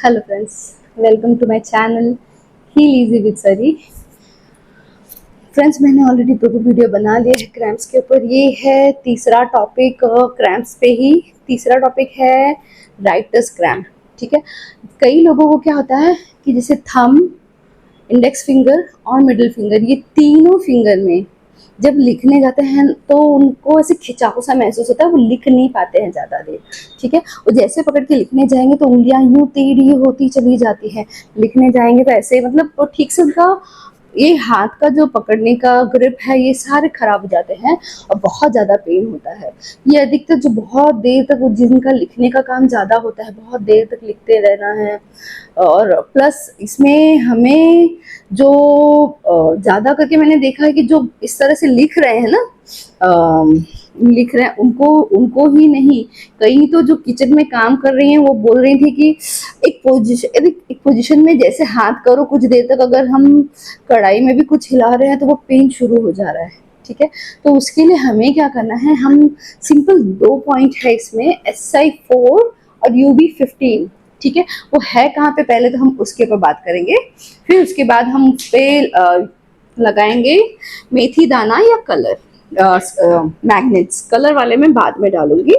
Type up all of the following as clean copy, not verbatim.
Hello friends, welcome to my channel heal easy with सरी। Friends, मैंने already दो video बना लिए है क्रैम्प्स के ऊपर। ये है तीसरा टॉपिक क्रैम्प्स पे ही। तीसरा टॉपिक है राइटर्स क्रैम्प। ठीक है, कई लोगों को क्या होता है कि जैसे थंब, इंडेक्स फिंगर और मिडिल फिंगर, ये तीनों फिंगर में जब लिखने जाते हैं तो उनको ऐसे खिंचाव सा महसूस होता है, वो लिख नहीं पाते हैं ज़्यादा देर। ठीक है, वो जैसे पकड़ के लिखने जाएंगे तो उंगलियां यूं टेढ़ी होती चली जाती है। लिखने जाएंगे तो ऐसे मतलब वो ठीक से उनका ये हाथ का जो पकड़ने का ग्रिप है ये सारे खराब हो जाते हैं और बहुत ज़्यादा पेन होता है। ये अधिकतर जो बहुत देर तक, वो जिनका लिखने का काम ज़्यादा होता है, बहुत देर तक लिखते रहना है। और प्लस इसमें हमें जो ज़्यादा करके मैंने देखा है कि जो इस तरह से लिख रहे हैं ना, लिख रहे हैं उनको उनको ही नहीं, कई तो जो किचन में काम कर रही हैं वो बोल रही थी कि एक पोजीशन में जैसे हाथ करो कुछ देर तक, अगर हम कढ़ाई में भी कुछ हिला रहे हैं तो वो पेन शुरू हो जा रहा है। ठीक है, तो उसके लिए हमें क्या करना है, हम सिंपल 2 पॉइंट है इसमें, SI4 और UB15। ठीक है, वो है कहाँ पे, पहले तो हम उसके ऊपर बात करेंगे, फिर उसके बाद हम उस पे लगाएंगे मेथी दाना या कलर मैग्नेट्स। कलर वाले में बाद में डालूंगी।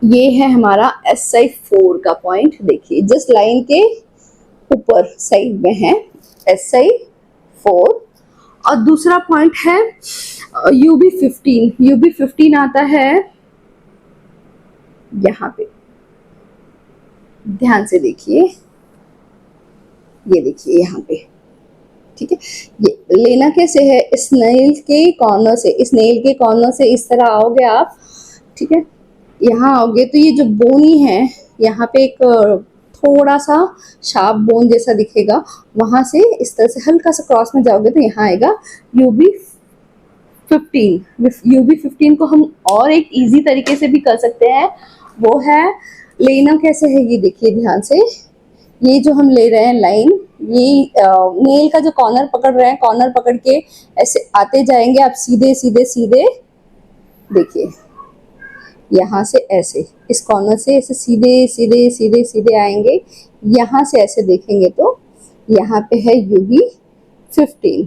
ये है हमारा SI4 का पॉइंट, देखिए जस्ट लाइन के ऊपर साइड में है SI4। और दूसरा पॉइंट है UB15। UB15 आता है यहाँ पे, ध्यान से देखिए, ये देखिए यहाँ पे। ठीक है, ये लेना कैसे है, इस नेल के कॉर्नर से, इस नेल के कॉर्नर से इस तरह आओगे आप। ठीक है, यहाँ आओगे तो ये जो बोनी है, यहाँ पे एक थोड़ा सा शार्प बोन जैसा दिखेगा, वहां से इस तरह से हल्का सा क्रॉस में जाओगे तो यहाँ आएगा UB15। UB15 को हम और एक इजी तरीके से भी कर सकते हैं, वो है लेना कैसे है, ये देखिए ध्यान से। ये जो हम ले रहे हैं लाइन, ये नेल का जो कॉर्नर पकड़ रहे हैं, कॉर्नर पकड़ के ऐसे आते जाएंगे आप, सीधे सीधे सीधे। देखिए यहाँ से ऐसे, इस कॉर्नर से ऐसे सीधे सीधे सीधे सीधे आएंगे, यहाँ से ऐसे देखेंगे तो यहाँ पे है UB15।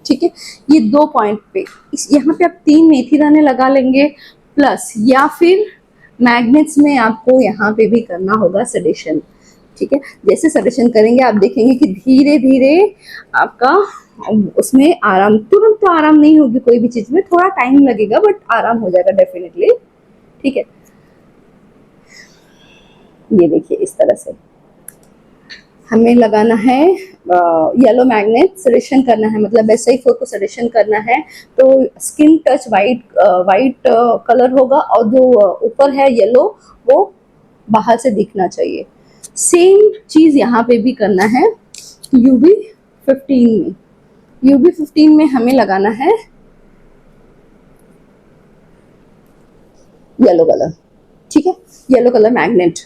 ठीक है, ये 2 पॉइंट पे, यहाँ पे आप 3 मेथी दाने लगा लेंगे, प्लस या फिर मैग्नेट्स में आपको यहाँ पे भी करना होगा सडेशन। ठीक है, जैसे सडेशन करेंगे आप देखेंगे कि धीरे धीरे आपका उसमें आराम, तुरंत तो आराम नहीं होगी कोई भी चीज में, थोड़ा टाइम लगेगा बट आराम हो जाएगा डेफिनेटली। ठीक है, ये देखिए इस तरह से हमें लगाना है येलो मैग्नेट, सडेशन करना है, मतलब SI4 को सडेशन करना है तो स्किन टच वाइट कलर होगा और जो ऊपर है येलो वो बाहर से दिखना चाहिए। सेम चीज यहाँ पे भी करना है UB15 में। UB15 में हमें लगाना है येलो कलर। ठीक है, yellow colour magnet,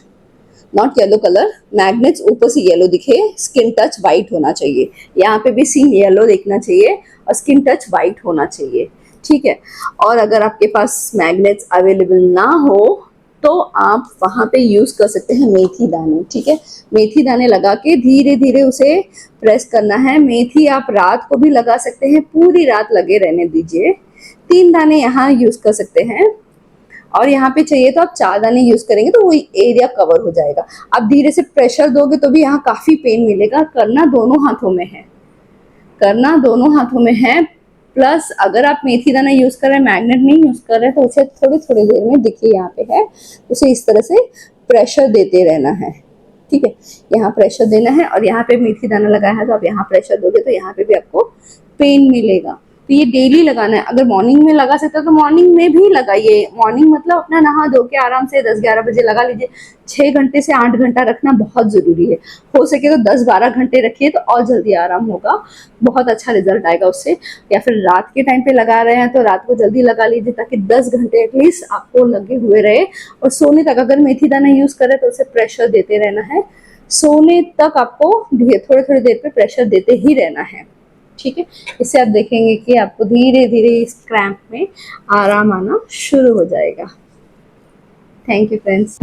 not yellow colour magnets, ऊपर से येलो दिखे, स्किन टच वाइट होना चाहिए। यहाँ पे भी सीन येलो देखना चाहिए और स्किन टच वाइट होना चाहिए। ठीक है, और अगर आपके पास मैग्नेट्स अवेलेबल ना हो तो आप वहाँ पे यूज कर सकते हैं मेथी दाने। ठीक है, मेथी दाने लगा के धीरे धीरे उसे प्रेस करना है। मेथी आप रात को भी लगा सकते हैं, पूरी रात लगे रहने दीजिए। 3 दाने यहाँ यूज कर सकते हैं और यहाँ पे चाहिए तो आप 4 दाने यूज करेंगे तो वो एरिया कवर हो जाएगा। आप धीरे से प्रेशर दोगे तो भी यहाँ काफी पेन मिलेगा। करना दोनों हाथों में है, करना दोनों हाथों में है। प्लस अगर आप मेथी दाना यूज कर रहे हैं, मैग्नेट नहीं यूज कर रहे हैं, तो उसे थोड़ी थोड़ी देर में, देखिए यहाँ पे है, उसे इस तरह से प्रेशर देते रहना है। ठीक है, यहाँ प्रेशर देना है और यहाँ पे मेथी दाना लगाया है तो आप यहाँ प्रेशर दोगे तो यहाँ पे भी आपको पेन मिलेगा। तो ये डेली लगाना है। अगर मॉर्निंग में लगा सकते हो तो मॉर्निंग में भी लगाइए। मॉर्निंग मतलब अपना नहा धो के आराम से 10-11 बजे लगा लीजिए। 6 घंटे से 8 घंटा रखना बहुत जरूरी है। हो सके तो 10-12 घंटे रखिए तो और जल्दी आराम होगा, बहुत अच्छा रिजल्ट आएगा उससे। या फिर रात के टाइम पे लगा रहे हैं तो रात को जल्दी लगा लीजिए ताकि 10 घंटे एटलीस्ट आपको लगे हुए रहे। और सोने तक अगर मेथी दाना यूज करें तो उसे प्रेशर देते रहना है। सोने तक आपको थोड़ी थोड़ी देर पे प्रेशर देते ही रहना है। ठीक है, इससे आप देखेंगे कि आपको धीरे धीरे इस क्रैम्प में आराम आना शुरू हो जाएगा। Thank you friends.